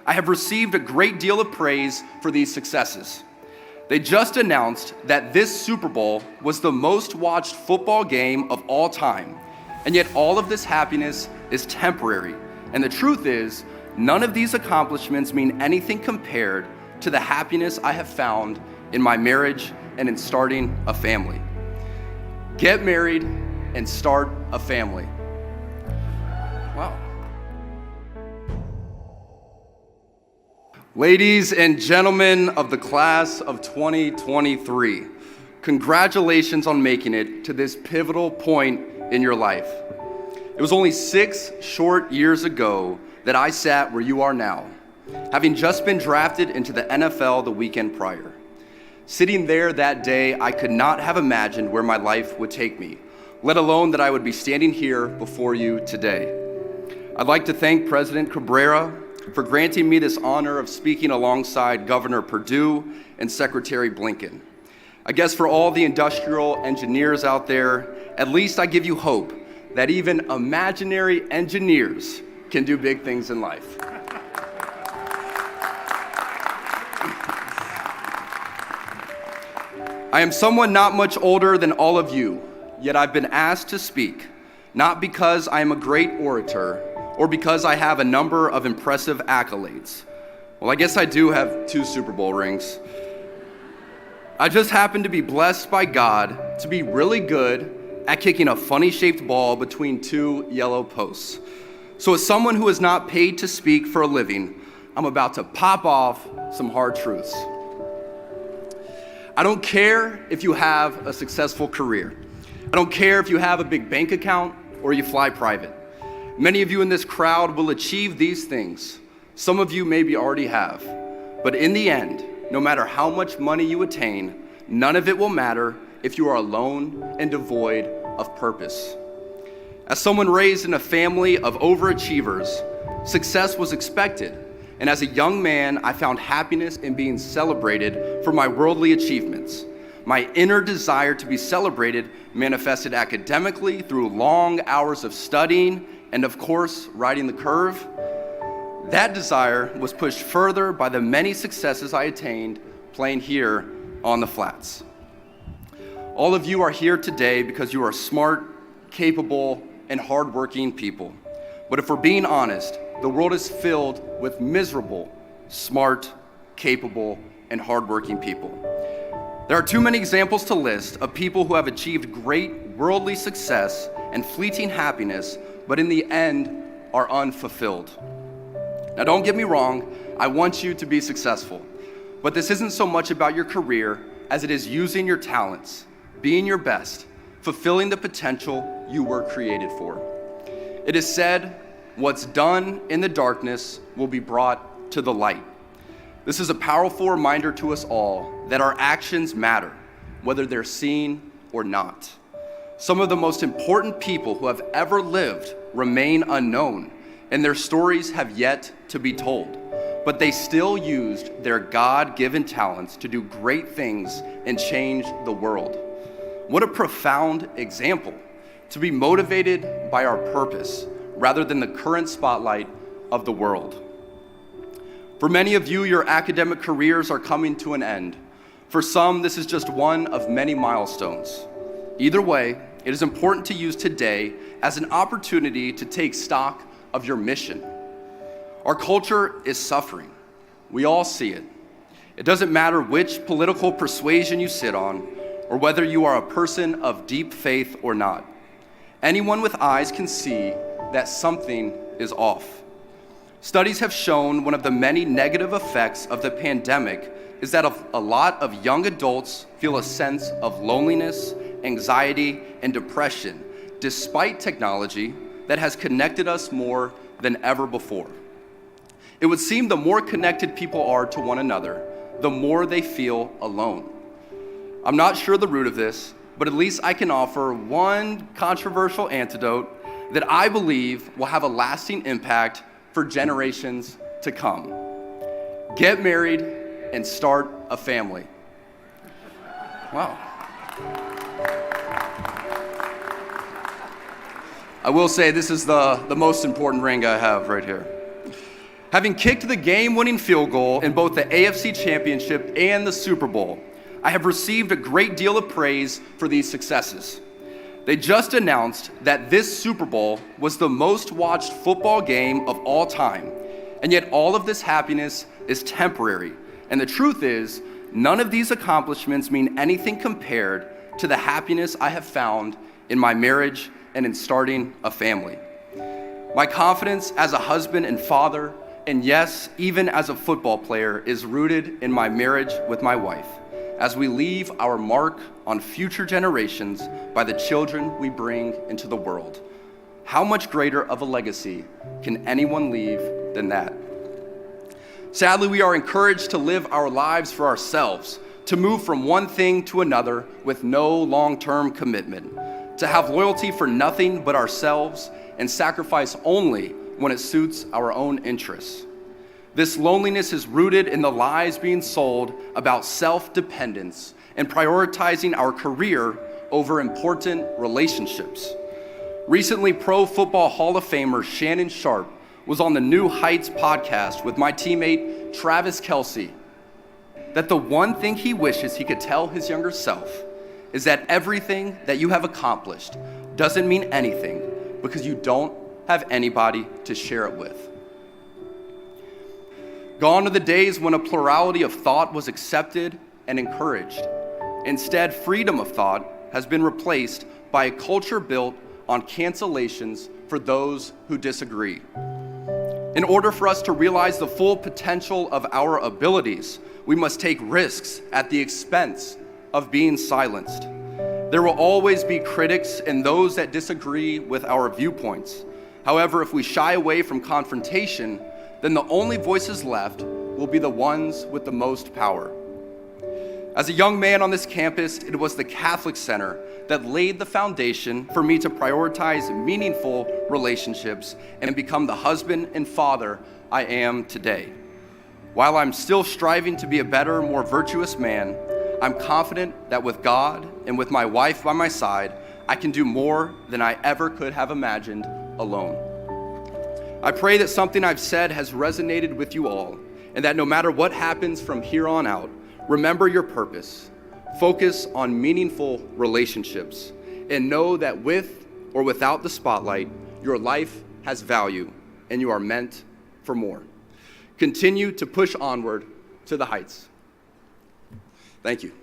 I have received a great deal of praise for these successes. They just announced that this Super Bowl was the most watched football game of all time, and yet all of this happiness is temporary. And the truth is, none of these accomplishments mean anything compared to the happiness I have found in my marriage and in starting a family. Get married and start a family. Wow. Ladies and gentlemen of the class of 2023, congratulations on making it to this pivotal point in your life. It was only 6 short years ago that I sat where you are now, having just been drafted into the NFL the weekend prior. Sitting there that day, I could not have imagined where my life would take me, let alone that I would be standing here before you today. I'd like to thank President Cabrera for granting me this honor of speaking alongside Governor Perdue and Secretary Blinken. I guess for all the industrial engineers out there, at least I give you hope that even imaginary engineers can do big things in life. I am someone not much older than all of you, yet I've been asked to speak, not because I am a great orator or because I have a number of impressive accolades. Well, I guess I do have 2 Super Bowl rings. I just happen to be blessed by God to be really good at kicking a funny-shaped ball between 2 yellow posts. So as someone who is not paid to speak for a living, I'm about to pop off some hard truths. I don't care if you have a successful career. I don't care if you have a big bank account or you fly private. Many of you in this crowd will achieve these things. Some of you maybe already have. But in the end, no matter how much money you attain, none of it will matter if you are alone and devoid of purpose. As someone raised in a family of overachievers, success was expected. And as a young man, I found happiness in being celebrated for my worldly achievements. My inner desire to be celebrated manifested academically through long hours of studying and, of course, riding the curve. That desire was pushed further by the many successes I attained playing here on the flats. All of you are here today because you are smart, capable, and hardworking people. But if we're being honest, the world is filled with miserable, smart, capable, and hardworking people. There are too many examples to list of people who have achieved great worldly success and fleeting happiness, but in the end are unfulfilled. Now don't get me wrong, I want you to be successful, but this isn't so much about your career as it is using your talents, being your best, fulfilling the potential you were created for. It is said, what's done in the darkness will be brought to the light. This is a powerful reminder to us all that our actions matter, whether they're seen or not. Some of the most important people who have ever lived remain unknown, and their stories have yet to be told. But they still used their God-given talents to do great things and change the world. What a profound example, to be motivated by our purpose rather than the current spotlight of the world. For many of you, your academic careers are coming to an end. For some, this is just one of many milestones. Either way, it is important to use today as an opportunity to take stock of your mission. Our culture is suffering. We all see it. It doesn't matter which political persuasion you sit on or whether you are a person of deep faith or not. Anyone with eyes can see that something is off. Studies have shown one of the many negative effects of the pandemic is that a lot of young adults feel a sense of loneliness, anxiety, and depression, despite technology that has connected us more than ever before. It would seem the more connected people are to one another, the more they feel alone. I'm not sure the root of this, but at least I can offer one controversial antidote that I believe will have a lasting impact for generations to come. Get married and start a family. Wow. I will say this is the most important ring I have right here. Having kicked the game-winning field goal in both the AFC Championship and the Super Bowl, I have received a great deal of praise for these successes. They just announced that this Super Bowl was the most watched football game of all time, and yet all of this happiness is temporary. And the truth is, none of these accomplishments mean anything compared to the happiness I have found in my marriage and in starting a family. My confidence as a husband and father, and yes, even as a football player, is rooted in my marriage with my wife, as we leave our mark on future generations by the children we bring into the world. How much greater of a legacy can anyone leave than that? Sadly, we are encouraged to live our lives for ourselves, to move from one thing to another with no long-term commitment, to have loyalty for nothing but ourselves and sacrifice only when it suits our own interests. This loneliness is rooted in the lies being sold about self-dependence and prioritizing our career over important relationships. Recently, Pro Football Hall of Famer Shannon Sharpe was on the New Heights podcast with my teammate Travis Kelce, that the one thing he wishes he could tell his younger self is that everything that you have accomplished doesn't mean anything because you don't have anybody to share it with. Gone are the days when a plurality of thought was accepted and encouraged. Instead, freedom of thought has been replaced by a culture built on cancellations for those who disagree. In order for us to realize the full potential of our abilities, we must take risks at the expense of being silenced. There will always be critics and those that disagree with our viewpoints. However, if we shy away from confrontation, then the only voices left will be the ones with the most power. As a young man on this campus, it was the Catholic Center that laid the foundation for me to prioritize meaningful relationships and become the husband and father I am today. While I'm still striving to be a better, more virtuous man, I'm confident that with God and with my wife by my side, I can do more than I ever could have imagined alone. I pray that something I've said has resonated with you all, and that no matter what happens from here on out, remember your purpose, focus on meaningful relationships, and know that with or without the spotlight, your life has value, and you are meant for more. Continue to push onward to the heights. Thank you.